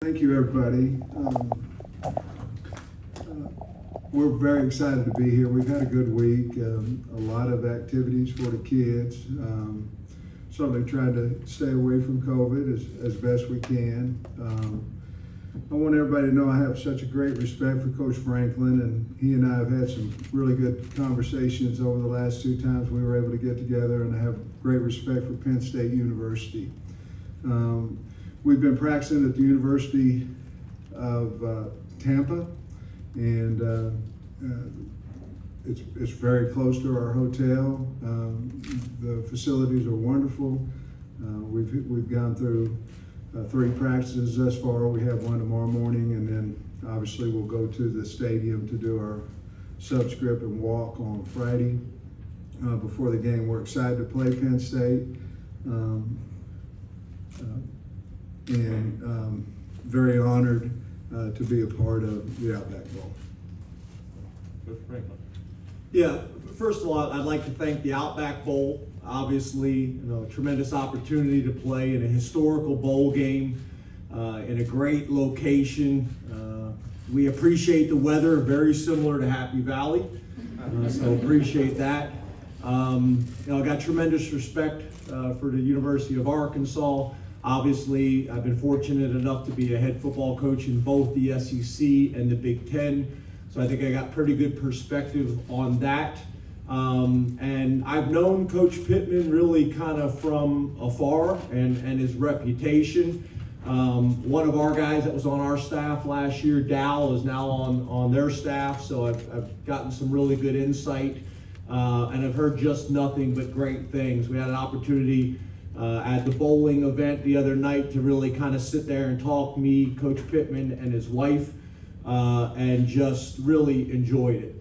Thank you, everybody. We're very excited to be here. We've had a good week, a lot of activities for the kids. Certainly trying to stay away from COVID as best we can. I want everybody to know I have such a great respect for Coach Franklin, and he and I have had some really good conversations over the last 2 times we were able to get together, and I have great respect for Penn State University. We've been practicing at the University of Tampa, and it's very close to our hotel. The facilities are wonderful. We've gone through 3 practices thus far. We have one tomorrow morning, and then obviously we'll go to the stadium to do our subscript and walk on Friday before the game. We're excited to play Penn State, and very honored to be a part of the Outback Bowl. Coach Franklin. Yeah, first of all, I'd like to thank the Outback Bowl. Obviously, a tremendous opportunity to play in a historical bowl game in a great location. We appreciate the weather, very similar to Happy Valley, so appreciate that. I got tremendous respect for the University of Arkansas. Obviously, I've been fortunate enough to be a head football coach in both the SEC and the Big Ten. So I think I got pretty good perspective on that. And I've known Coach Pittman really kind of from afar and his reputation. One of our guys that was on our staff last year, Dow, is now on their staff. So I've gotten some really good insight and I've heard just nothing but great things. We had an opportunity at the bowling event the other night to really kind of sit there and talk, me, Coach Pittman, and his wife. And just really enjoyed it.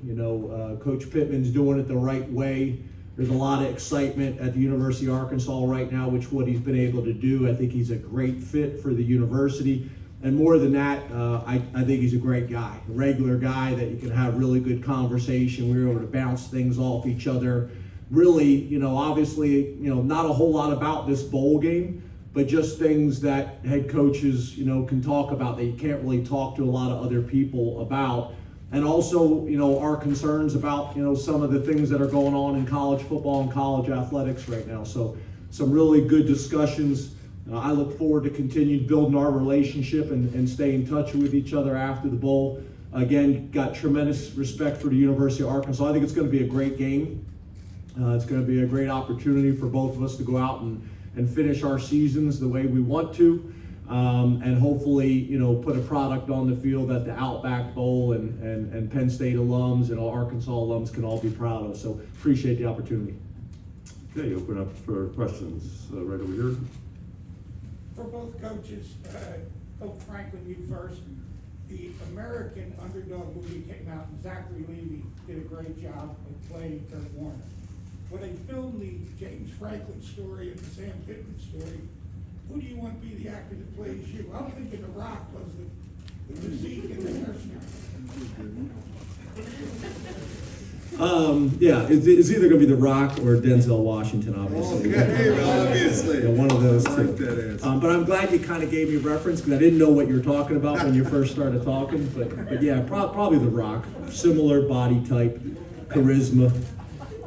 Coach Pittman's doing it the right way. There's a lot of excitement at the University of Arkansas right now, which what he's been able to do. I think he's a great fit for the university. And more than that, I think he's a great guy, a regular guy that you can have really good conversation. We were able to bounce things off each other. Really, obviously, not a whole lot about this bowl game, but just things that head coaches, can talk about that you can't really talk to a lot of other people about. And also, our concerns about, some of the things that are going on in college football and college athletics right now. So some really good discussions. I look forward to continue building our relationship and stay in touch with each other after the bowl. Again, got tremendous respect for the University of Arkansas. I think it's going to be a great game. It's going to be a great opportunity for both of us to go out and finish our seasons the way we want to, and hopefully, put a product on the field that the Outback Bowl and Penn State alums and all Arkansas alums can all be proud of. So appreciate the opportunity. Okay, open up for questions right over here. For both coaches, Coach Franklin, you first. The American Underdog movie came out, and Zachary Levi did a great job of playing Kurt Warner. When they filmed the James Franklin story and the Sam Pittman story, who do you want to be the actor that plays you? I'm thinking The Rock was the physique and the hairstyle. It's either going to be The Rock or Denzel Washington, obviously. Okay, obviously. One of those I two. like that answer. But I'm glad you kind of gave me reference because I didn't know what you were talking about when you first started talking. But yeah, probably The Rock. Similar body type, charisma,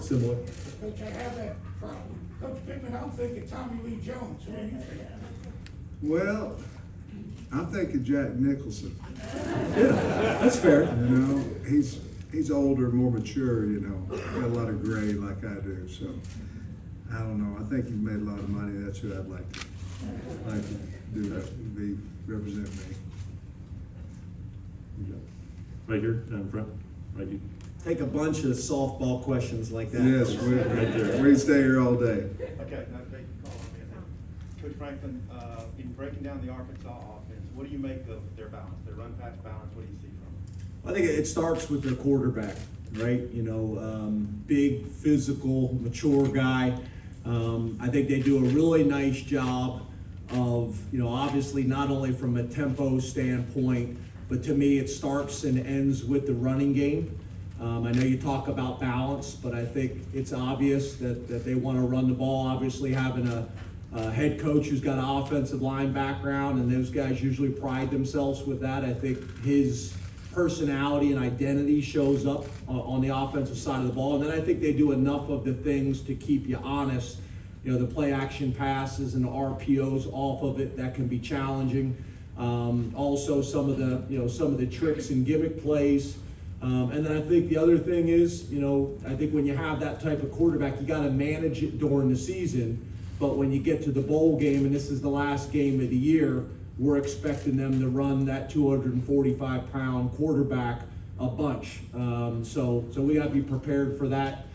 similar. Coach, I have that problem. Coach Pittman, I'm thinking Tommy Lee Jones. Who do you think? Well, I'm thinking Jack Nicholson. Yeah, that's fair. He's older, more mature, got a lot of gray like I do. So I don't know. I think he's made a lot of money. That's who I'd like to do that, represent me. Right here, down front, right here. Take a bunch of softball questions like that. Yes, we stay here all day. Okay, now take the call. Coach Franklin, in breaking down the Arkansas offense, what do you make of their balance, their run pass balance? What do you see from them? I think it starts with their quarterback, right? Big, physical, mature guy. I think they do a really nice job of, obviously not only from a tempo standpoint, but to me it starts and ends with the running game. I know you talk about balance, but I think it's obvious that they want to run the ball. Obviously having a head coach who's got an offensive line background, and those guys usually pride themselves with that. I think his personality and identity shows up on the offensive side of the ball. And then I think they do enough of the things to keep you honest. You know, the play action passes and the RPOs off of it, that can be challenging. Also some of the tricks and gimmick plays. And then I think the other thing is, I think when you have that type of quarterback, you got to manage it during the season. But when you get to the bowl game, and this is the last game of the year, we're expecting them to run that 245-pound quarterback a bunch. So we got to be prepared for that.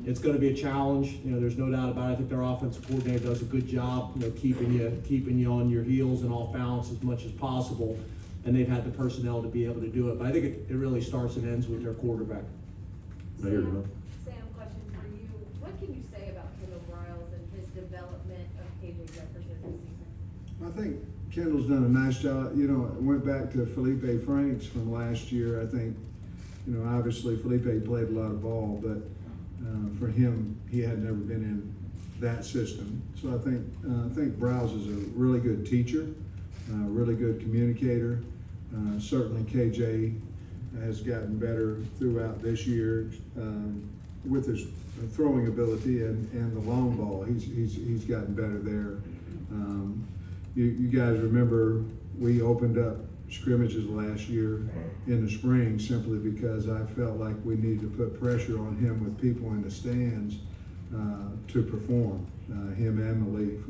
It's going to be a challenge. There's no doubt about it. I think their offensive coordinator does a good job, keeping you on your heels and off balance as much as possible. And they've had the personnel to be able to do it. But I think it really starts and ends with their quarterback. Right here, Bill. Sam, question for you. What can you say about Kendall Briles and his development of KJ Jefferson this season? I think Kendall's done a nice job. I went back to Felipe Franks from last year. I think, obviously Felipe played a lot of ball, but for him, he had never been in that system. So I think Briles is a really good teacher, really good communicator. Certainly KJ has gotten better throughout this year with his throwing ability and the long ball. He's gotten better there. You guys remember we opened up scrimmages last year in the spring simply because I felt like we needed to put pressure on him with people in the stands to perform, him and Malik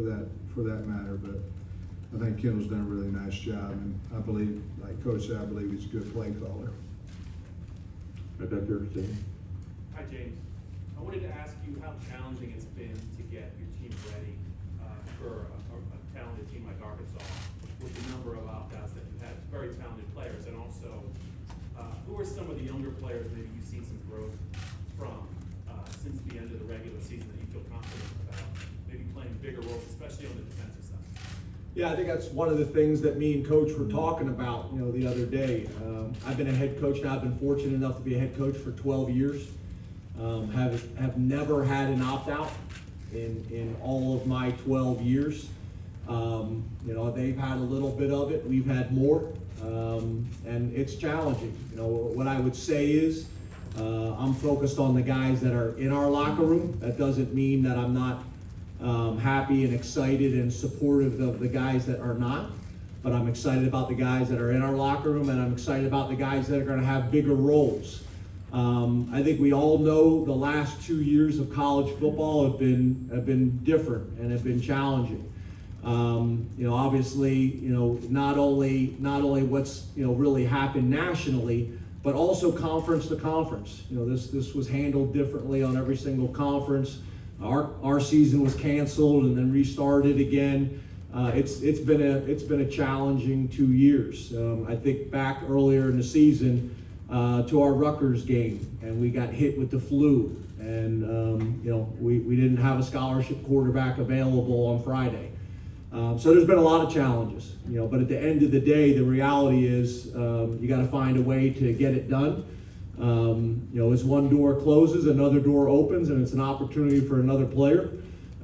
for that matter. But I think Kendall's done a really nice job, and I believe, like Coach said, I believe he's a good play caller. Right back here, Jamie. Hi, James. I wanted to ask you how challenging it's been to get your team ready for a talented team like Arkansas, with the number of opt-outs that you have, very talented players, and also who are some of the younger players maybe you've seen some growth from since the end of the regular season that you feel confident about, maybe playing bigger roles, especially on the defensive side? Yeah, I think that's one of the things that me and Coach were talking about, the other day. I've been a head coach now. I've been fortunate enough to be a head coach for 12 years. Have never had an opt-out in all of my 12 years. They've had a little bit of it. We've had more, and it's challenging. What I would say is I'm focused on the guys that are in our locker room. That doesn't mean that I'm not happy and excited and supportive of the guys that are not, but I'm excited about the guys that are in our locker room, and I'm excited about the guys that are going to have bigger roles. I think we all know the last 2 years of college football have been different and have been challenging. Obviously, not only what's really happened nationally, but also conference to conference. This was handled differently on every single conference. Our season was canceled and then restarted again. It's been a challenging 2 years. I think back earlier in the season to our Rutgers game, and we got hit with the flu, and we didn't have a scholarship quarterback available on Friday. So there's been a lot of challenges, but at the end of the day, the reality is you got to find a way to get it done. As one door closes, another door opens, and it's an opportunity for another player.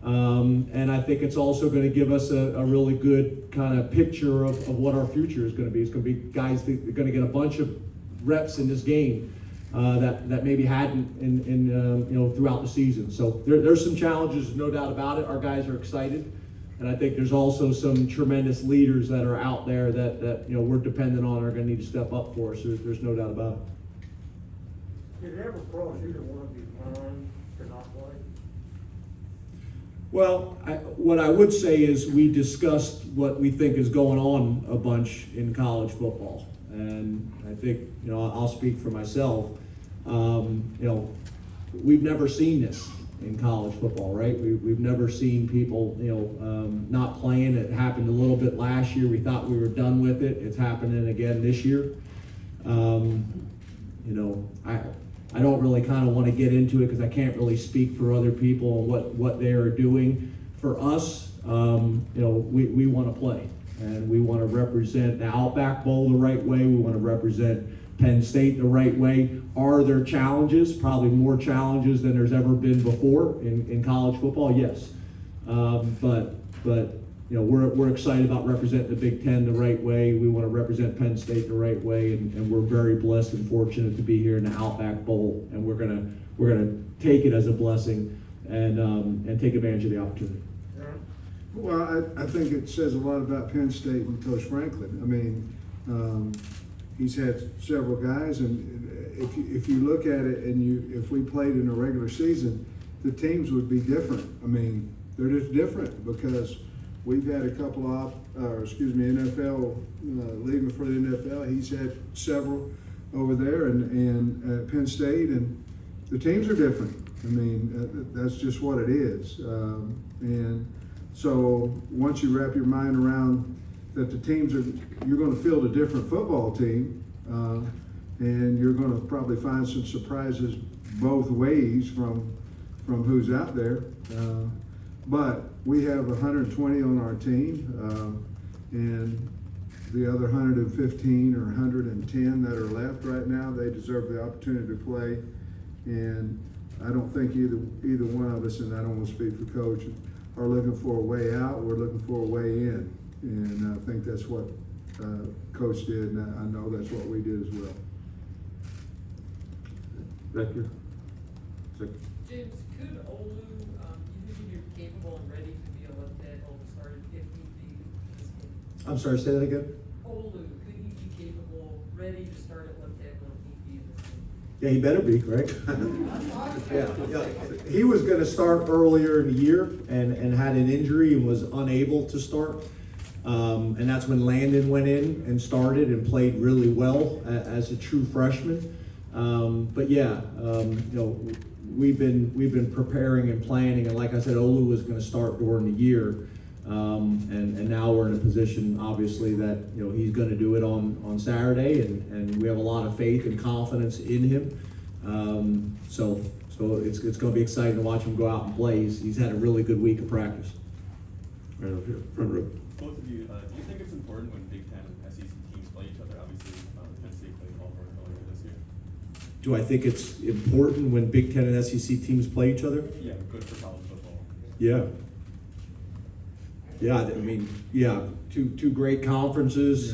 And I think it's also going to give us a really good kind of picture of what our future is going to be. It's going to be guys that are going to get a bunch of reps in this game that maybe hadn't in throughout the season. So there's some challenges, no doubt about it. Our guys are excited. And I think there's also some tremendous leaders that are out there that we're dependent on, are going to need to step up for us. There's no doubt about it. Did it ever cross either one of you mind to not play? Well, what I would say is we discussed what we think is going on a bunch in college football. And I think, I'll speak for myself. We've never seen this in college football, right? We've never seen people, not playing. It happened a little bit last year. We thought we were done with it. It's happening again this year. I don't really kind of want to get into it because I can't really speak for other people and what they are doing. For us, we want to play, and we want to represent the Outback Bowl the right way. We want to represent Penn State the right way. Are there challenges? Probably more challenges than there's ever been before in college football, yes. But but you know, we're excited about representing the Big Ten the right way. We want to represent Penn State the right way, and we're very blessed and fortunate to be here in the Outback Bowl, and we're gonna take it as a blessing and take advantage of the opportunity. Well, I think it says a lot about Penn State and Coach Franklin. I mean, he's had several guys, and if you look at it, and if we played in a regular season, the teams would be different. I mean, they're just different because we've had a couple of, NFL leaving for the NFL. He's had several over there, and at Penn State, and the teams are different. I mean, that's just what it is, and so once you wrap your mind around that the teams you're going to field a different football team, and you're going to probably find some surprises both ways from who's out there. But we have 120 on our team, and the other 115 or 110 that are left right now, they deserve the opportunity to play. And I don't think either one of us, and I don't want to speak for Coach, are looking for a way out. We're looking for a way in, and I think that's what Coach did, and I know that's what we did as well. Thank you. James, could Olu, you think you're capable and ready to be a left-hand Olu starter if need be this game? I'm sorry, say that again? Olu, could he be capable, ready to start at left-hand if need be in this game? Yeah, he better be, right? Yeah. He was going to start earlier in the year and had an injury and was unable to start. And that's when Landon went in and started and played really well as a true freshman. But yeah, you know, we've been preparing and planning, and like I said, Olu was going to start during the year, and now we're in a position, obviously, that you know he's going to do it on Saturday, and we have a lot of faith and confidence in him. So it's going to be exciting to watch him go out and play. He's had a really good week of practice. Right over here, front row. Both of you, do you think it's important when Big Ten and SEC teams play each other? Obviously, Penn State played Auburn earlier this year. Do I think it's important when Big Ten and SEC teams play each other? Yeah, good for college football. Yeah. Yeah, I mean, yeah, two great conferences.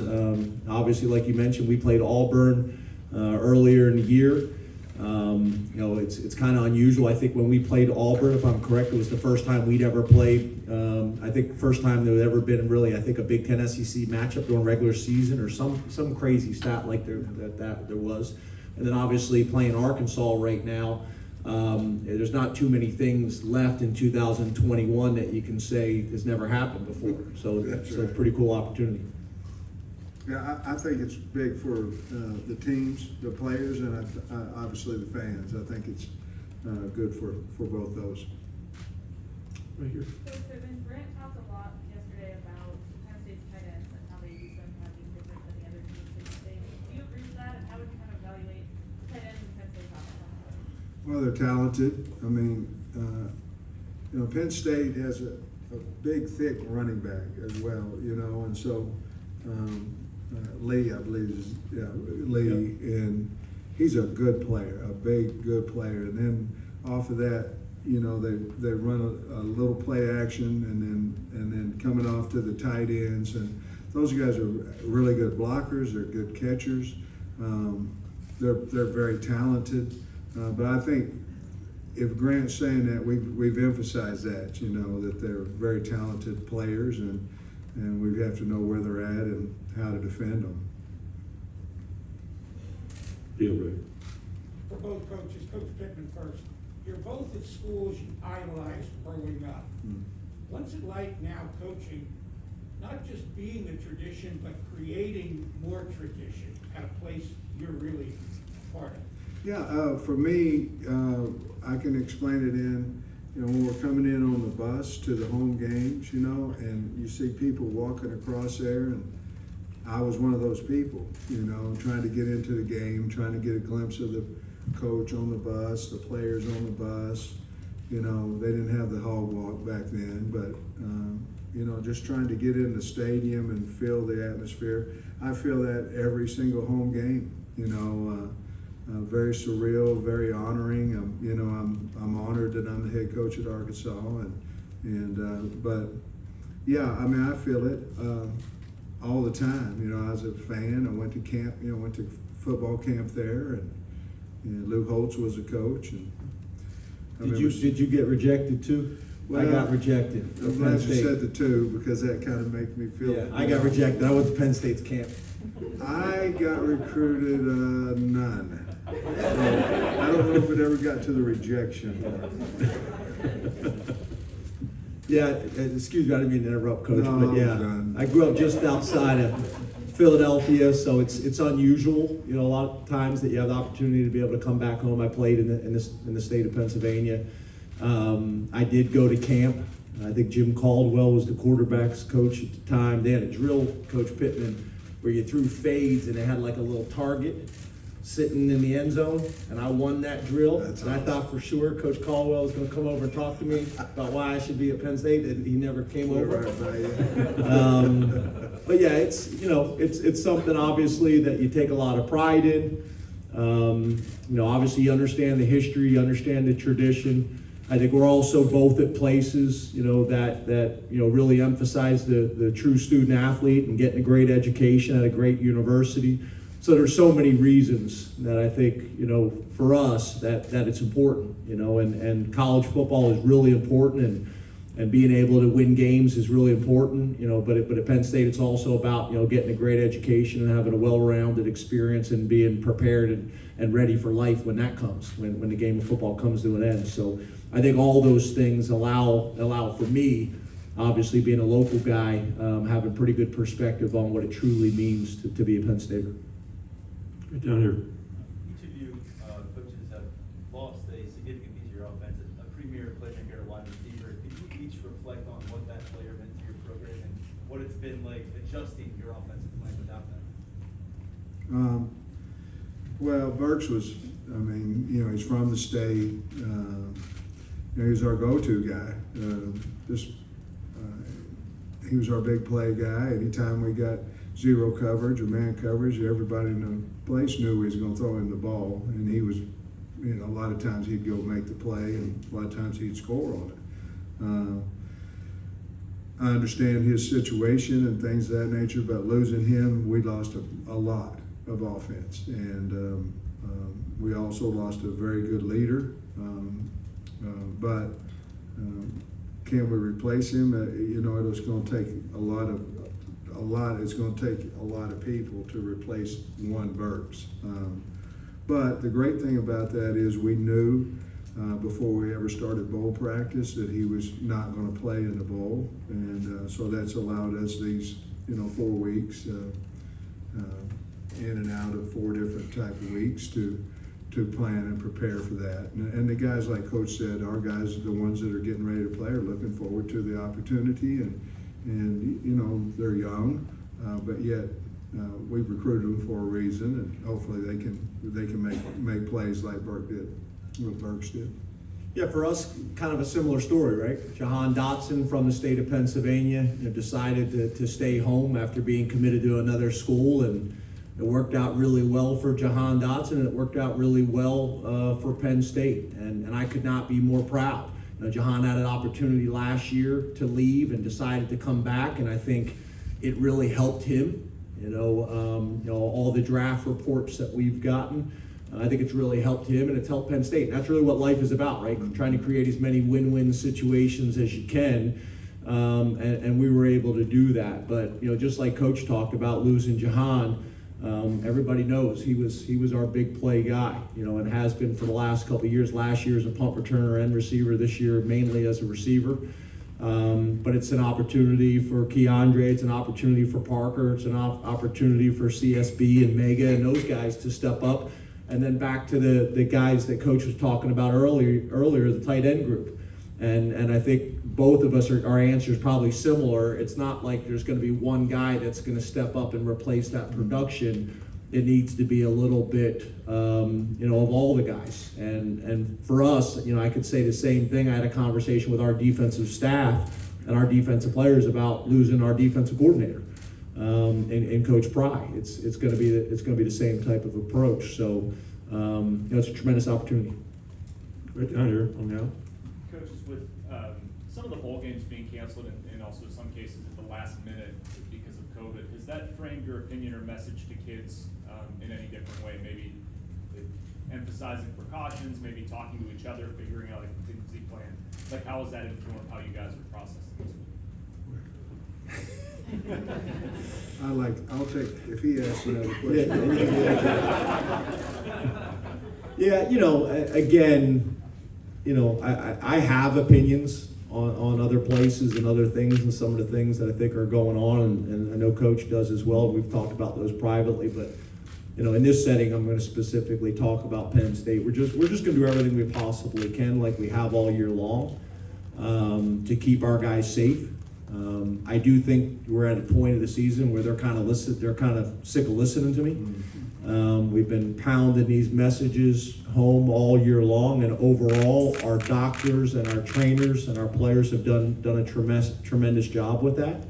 Obviously, like you mentioned, we played Auburn earlier in the year. You know, it's kind of unusual. I think when we played Auburn, if I'm correct, it was the first time we'd ever played. I think first time there had ever been really, I think, a Big Ten SEC matchup during regular season or some crazy stat like there was. And then obviously playing Arkansas right now, there's not too many things left in 2021 that you can say has never happened before. So it's a pretty cool opportunity. Yeah, I think it's big for the teams, the players, and obviously the fans. I think it's good for both those. Right here. So Pittman, Grant talked a lot yesterday about Penn State's tight ends and how they use them kind of being different than the other teams in the state. Do you agree with that, and how would you kind of evaluate tight ends in Penn State's offense? Well, they're talented. I mean, you know, Penn State has a big, thick running back as well, you know, and so Lee, I believe, is Lee, and he's a good player, a big, good player. And then off of that, you know, they run a little play action, and then coming off to the tight ends, and those guys are really good blockers. They're good catchers. They're very talented. But I think if Grant's saying that, we've emphasized that, you know, that they're very talented players, and we have to know where they're at and how to defend them. Deal, right? For both coaches, Coach Pittman first, you're both at schools you idolized growing up. What's it like now coaching, not just being the tradition, but creating more tradition at a place you're really part of? Yeah, for me, I can explain it in, you know, when we're coming in on the bus to the home games, you know, and you see people walking across there, and I was one of those people, you know, trying to get into the game, trying to get a glimpse of the coach on the bus, the players on the bus. You know, they didn't have the hog walk back then, but, you know, just trying to get in the stadium and feel the atmosphere. I feel that every single home game, you know, very surreal, very honoring. You know, I'm honored that I'm the head coach at Arkansas, but Yeah, I mean, I feel it all the time. You know, I was a fan. I went to camp. You know, went to football camp there, and Lou Holtz was a coach. And I remember- Did you get rejected too? I Well, got rejected. I'm glad you said the two because that kind of makes me feel. Yeah, I got rejected. I went to Penn State's camp. I got recruited, none. So, I don't know if it ever got to the rejection. Yeah, excuse me, I didn't mean to interrupt, Coach, No, but yeah, I'm done. I grew up just outside of Philadelphia, so it's unusual, you know, a lot of times that you have the opportunity to be able to come back home. I played in the state of Pennsylvania. I did go to camp. I think Jim Caldwell was the quarterback's coach at the time. They had a drill, Coach Pittman, where you threw fades and they had like a little target sitting in the end zone, and I won that drill. That's and I thought for sure Coach Caldwell was going to come over and talk to me about why I should be at Penn State, and he never came over. But yeah, it's something obviously that you take a lot of pride in. You know, obviously you understand the history, you understand the tradition. I think we're also both at places, you know, that you know really emphasize the true student athlete and getting a great education at a great university. So there's so many reasons that I think, you know, for us that it's important, you know, and college football is really important, and being able to win games is really important, you know, but at Penn State it's also about, you know, getting a great education and having a well-rounded experience and being prepared and ready for life when that comes, when the game of football comes to an end. So I think all those things allow for me, obviously being a local guy, having pretty good perspective on what it truly means to be a Penn Stater. Right down here. Each of you coaches have lost a significant piece of your offense, a premier playmaker, a wide receiver. Could you each reflect on what that player meant to your program and what it's been like adjusting your offensive plan without them? Well, Burks was, I mean, you know, he's from the state. You know, he was our go-to guy. He was our big play guy. Anytime we got zero coverage or man coverage, everybody in the place knew he was going to throw him the ball, and he was, you know, a lot of times he'd go make the play, and a lot of times he'd score on it. I understand his situation and things of that nature, but losing him, we lost a lot of offense, and we also lost a very good leader. But can we replace him? You know, it's going to take it's going to take a lot of people to replace one Burks. But the great thing about that is we knew before we ever started bowl practice that he was not going to play in the bowl, and so that's allowed us these 4 weeks in and out of 4 different type of weeks to plan and prepare for that. And the guys, like Coach said, our guys, the ones that are getting ready to play, are looking forward to the opportunity, and you know, they're young, but yet we've recruited them for a reason, and hopefully they can make plays like Burks did. Yeah, for us, kind of a similar story, right? Jahan Dotson from the state of Pennsylvania, decided to stay home after being committed to another school, and it worked out really well for Jahan Dotson, and it worked out really well for Penn State, and I could not be more proud. Jahan had an opportunity last year to leave and decided to come back, and I think it really helped him. All the draft reports that we've gotten, I think it's really helped him, and it's helped Penn State. And that's really what life is about, right? Trying to create as many win-win situations as you can, and we were able to do that. But just like Coach talked about losing Jahan, everybody knows he was our big play guy, and has been for the last couple of years. Last year as a punt returner and receiver, this year mainly as a receiver. But it's an opportunity for Keandre, it's an opportunity for Parker, it's an opportunity for CSB and Mega and those guys to step up. And then back to the guys that Coach was talking about earlier, the tight end group. And I think both of us, our answer is probably similar. It's not like there's going to be one guy that's going to step up and replace that production. It needs to be a little bit, of all the guys. And for us, I could say the same thing. I had a conversation with our defensive staff and our defensive players about losing our defensive coordinator and Coach Pry. It's going to be the same type of approach. So it's a tremendous opportunity. Right down here on the out. Coaches, with some of the bowl games being canceled and and also in some cases at the last minute because of COVID. Has that framed your opinion or message to kids in any different way? Maybe emphasizing precautions, maybe talking to each other, figuring out a contingency plan. Like, how has that informed how you guys are processing this? I'll take, if he asks another question. Yeah, again, I have opinions on other places and other things and some of the things that I think are going on, and I know Coach does as well. We've talked about those privately, but in this setting, I'm going to specifically talk about Penn State. We're just going to do everything we possibly can, like we have all year long, to keep our guys safe. I do think we're at a point of the season where they're kind of sick of listening to me. We've been pounding these messages home all year long, and overall, our doctors and our trainers and our players have done a tremendous job with that.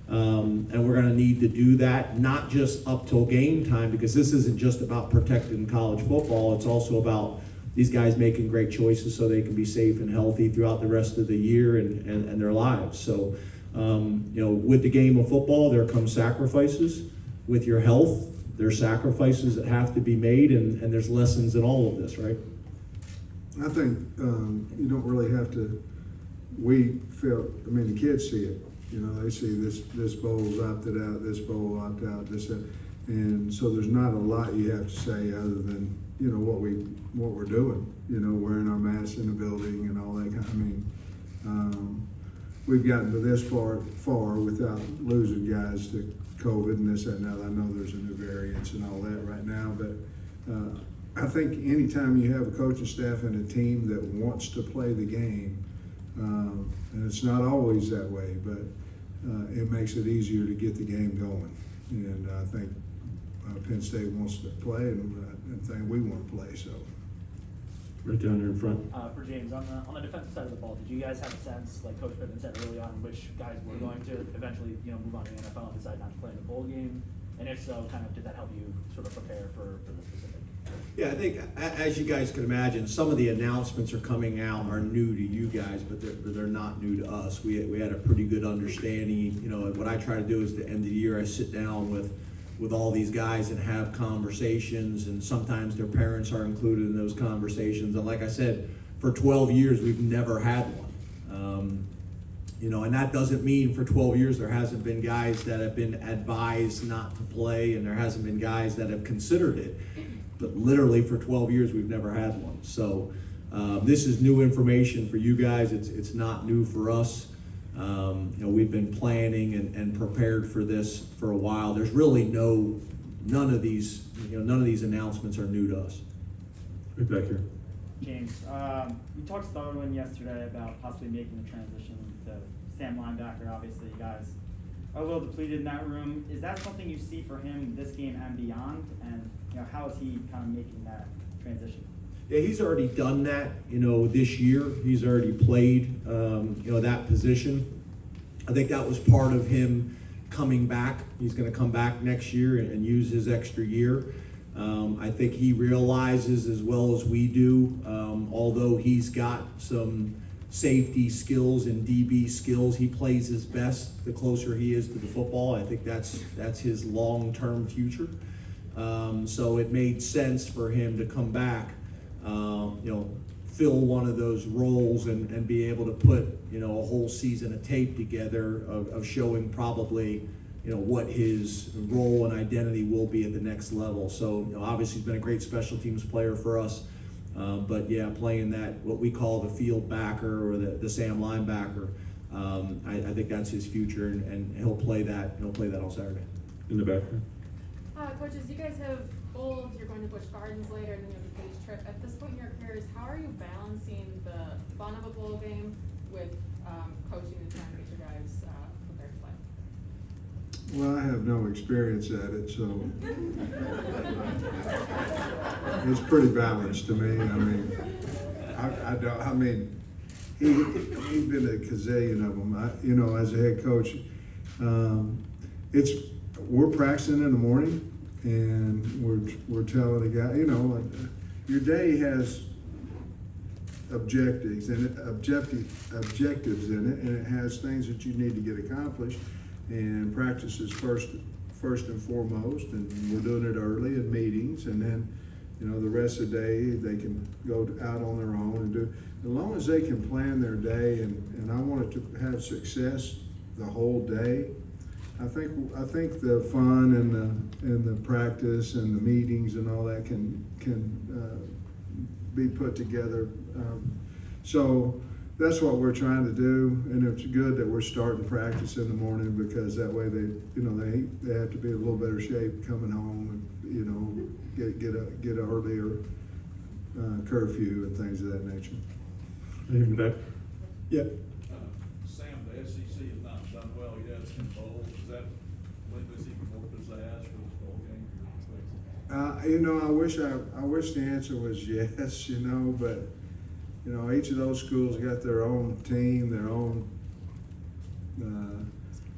And we're going to need to do that, not just up till game time, because this isn't just about protecting college football. It's also about these guys making great choices so they can be safe and healthy throughout the rest of the year and their lives. So, with the game of football, there come sacrifices. With your health, there's sacrifices that have to be made, and there's lessons in all of this, right? I think you don't really have to. The kids see it. They see this bowl's opted out, this bowl opted out, and so there's not a lot you have to say other than what we're doing. Wearing our masks in the building and all that kind. We've gotten to this far without losing guys to COVID and this and that. I know there's a new variants and all that right now, but I think anytime you have a coaching staff and a team that wants to play the game, and it's not always that way, but it makes it easier to get the game going. And I think Penn State wants to play, and think we want to play. So, Right down here in front. For James, on the defensive side of the ball, did you guys have a sense, like Coach Pittman said early on, which guys were going to eventually, move on to the NFL and decide not to play in the bowl game? And if so, kind of, did that help you sort of prepare for the specific? Yeah, I think, as you guys can imagine, some of the announcements are coming out are new to you guys, but they're not new to us. We had a pretty good understanding. What I try to do is at the end of the year, I sit down with all these guys and have conversations, and sometimes their parents are included in those conversations. And like I said, for 12 years, we've never had one. And that doesn't mean for 12 years there hasn't been guys that have been advised not to play, and there hasn't been guys that have considered it. But literally for 12 years, we've never had one. So this is new information for you guys. It's not new for us. We've been planning and prepared for this for a while. There's really none of these announcements are new to us. Right back here. James, we talked to Sutherland yesterday about possibly making the transition to Sam linebacker. Obviously, you guys are a little depleted in that room. Is that something you see for him this game and beyond? And how is he kind of making that transition? Yeah, he's already done that. This year he's already played that position. I think that was part of him coming back. He's going to come back next year and use his extra year. I think he realizes, as well as we do, although he's got some safety skills and DB skills, he plays his best the closer he is to the football. I think that's his long-term future. So it made sense for him to come back, fill one of those roles and be able to put, a whole season of tape together of showing probably, what his role and identity will be at the next level. So, obviously he's been a great special teams player for us. But yeah, playing that, what we call the field backer or the Sam linebacker, I think that's his future, and he'll play that on Saturday. In the back. Coaches, you guys have bowls, you're going to Busch Gardens later, and then you have the beach trip. At this point in your careers, how are you balancing the fun of a bowl game with coaching and trying to get your guys prepared to play? Well, I have no experience at it, so it's pretty balanced to me. I don't. He's been a gazillion of them. As a head coach, we're practicing in the morning, and we're telling the guy, your day has objectives in it, objectives in it, and it has things that you need to get accomplished. And practice is first and foremost, and we're doing it early in meetings, and then, you know, the rest of the day they can go out on their own and do. As long as they can plan their day, and I want it to have success the whole day. I think the fun and the practice and the meetings and all that can be put together. So that's what we're trying to do, and it's good that we're starting practice in the morning, because that way they have to be in a little better shape coming home, and, you know, get an earlier curfew and things of that nature. Anything back? Yep. Sam, the SEC has not done well yet in bowl. Is that when this even more pizzazz for this bowl game? You know, I wish the answer was yes, you know, but, you know, each of those schools got their own team, their own,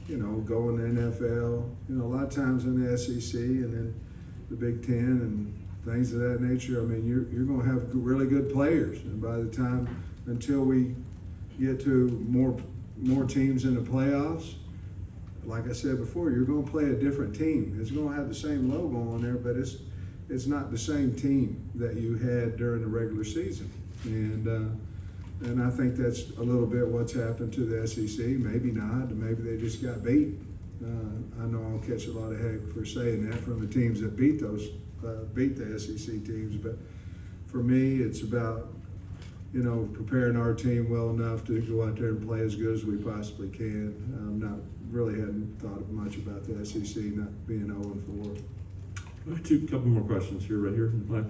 you know, going to NFL. You know, a lot of times in the SEC and then the Big Ten and things of that nature, I mean, you're going to have really good players. And by the time, until we get to more teams in the playoffs, like I said before, you're going to play a different team. It's going to have the same logo on there, but it's not the same team that you had during the regular season. And I think that's a little bit what's happened to the SEC. Maybe not. Maybe they just got beat. I know I'll catch a lot of heck for saying that from the teams that beat the SEC teams. But for me, it's about, you know, preparing our team well enough to go out there and play as good as we possibly can. Hadn't thought much about the SEC not being 0-4. Couple more questions here, right here in the back.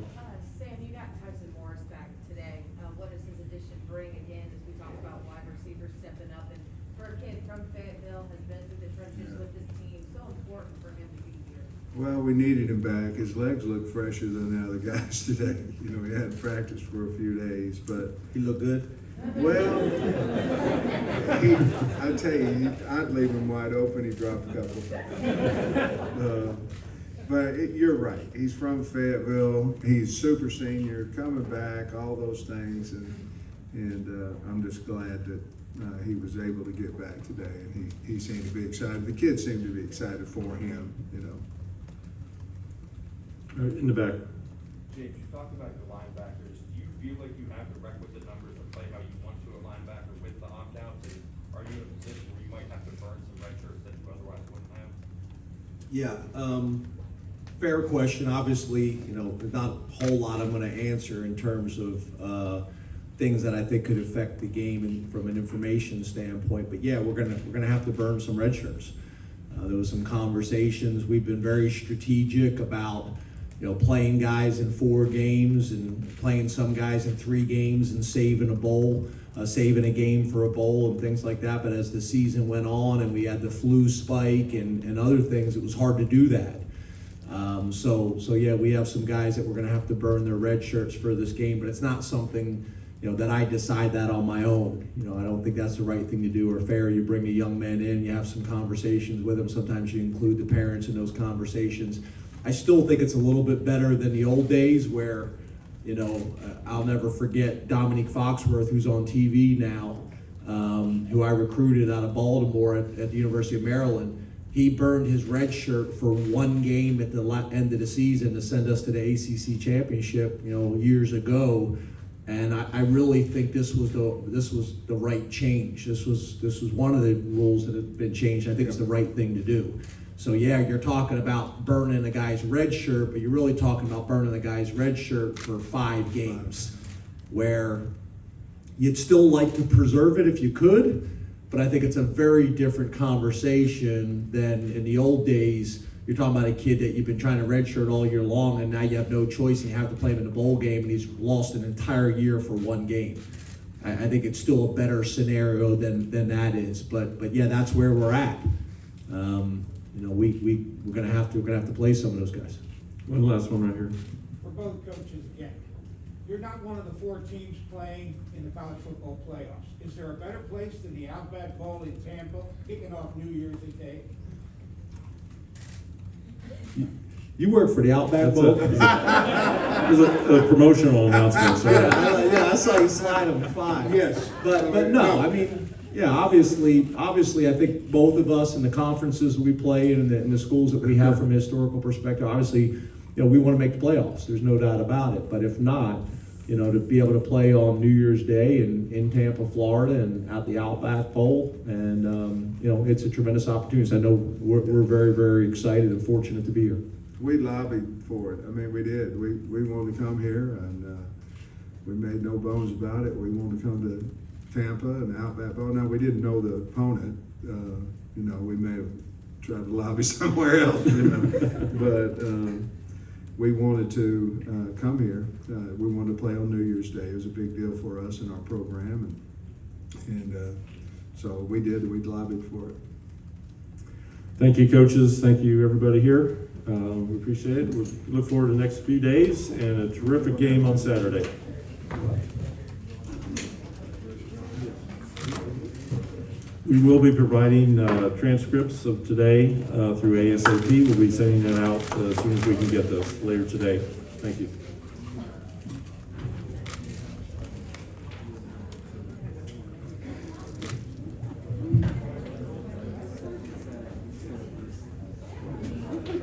Sam, you got Tyson Morris back today. What does his addition bring again, as we talk about wide receivers stepping up? And for a kid from Fayetteville, has been through the trenches with this team, so important for him to be here. Well, we needed him back. His legs look fresher than the other guys today. You know, he hadn't practiced for a few days, but He look good? well, I tell you, I'd leave him wide open. He dropped a couple. But you're right. He's from Fayetteville. He's super senior, coming back, all those things, and I'm just glad that he was able to get back today. And he seemed to be excited. The kids seemed to be excited for him. You know. All right, in the back. James, you talked about your linebackers. Do you feel like you have the requisite numbers to play how you want to a linebacker with the opt-outs? And are you in a position where you might have to burn some red shirts that you otherwise wouldn't have? Yeah, fair question. Obviously, you know, there's not a whole lot I'm going to answer in terms of things that I think could affect the game and from an information standpoint. But yeah, we're gonna have to burn some red shirts. There was some conversations. We've been very strategic about, you know, playing guys in 4 games and playing some guys in 3 games and saving a bowl, saving a game for a bowl and things like that. But as the season went on and we had the flu spike and other things, it was hard to do that. So yeah, we have some guys that we're going to have to burn their red shirts for this game, but it's not something, you know, that I decide that on my own. You know, I don't think that's the right thing to do or fair. You bring a young man in, you have some conversations with him. Sometimes you include the parents in those conversations. I still think it's a little bit better than the old days where, you know, I'll never forget Dominique Foxworth, who's on TV now, who I recruited out of Baltimore at the University of Maryland. He burned his red shirt for 1 game at the end of the season to send us to the ACC championship, you know, years ago. And I really think this was the right change. This was one of the rules that have been changed. I think it's the right thing to do. So yeah, you're talking about burning a guy's red shirt, but you're really talking about burning a guy's red shirt for 5 games, where you'd still like to preserve it if you could. But I think it's a very different conversation than in the old days. You're talking about a kid that you've been trying to redshirt all year long, and now you have no choice, and you have to play him in a bowl game, and he's lost an entire year for 1 game. I think it's still a better scenario than that is. But yeah, that's where we're at. You know, we're gonna have to play some of those guys. One last one right here. For both coaches again, you're not one of the 4 teams playing in the college football playoffs. Is there a better place than the Outback Bowl in Tampa, kicking off New Year's Day? You work for the Outback Bowl? was a promotional announcement, so. Yeah, I saw you slide them 5. Yes. But no, I mean, yeah, obviously, I think both of us in the conferences we play in the schools that we have from a historical perspective, obviously, we want to make the playoffs. There's no doubt about it. But if not, to be able to play on New Year's Day in Tampa, Florida, and at the Outback Bowl, and it's a tremendous opportunity. So I know we're very, very excited and fortunate to be here. We lobbied for it. I mean, we did. We wanted to come here, and we made no bones about it. We wanted to come to Tampa and Outback Bowl. Now, we didn't know the opponent. We may have tried to lobby somewhere else, but we wanted to come here. We wanted to play on New Year's Day. It was a big deal for us in our program, and so we did. We lobbied for it. Thank you, coaches. Thank you, everybody here. We appreciate it. We look forward to the next few days and a terrific game on Saturday. We will be providing transcripts of today through ASAP. We'll be sending them out as soon as we can get those later today. Thank you.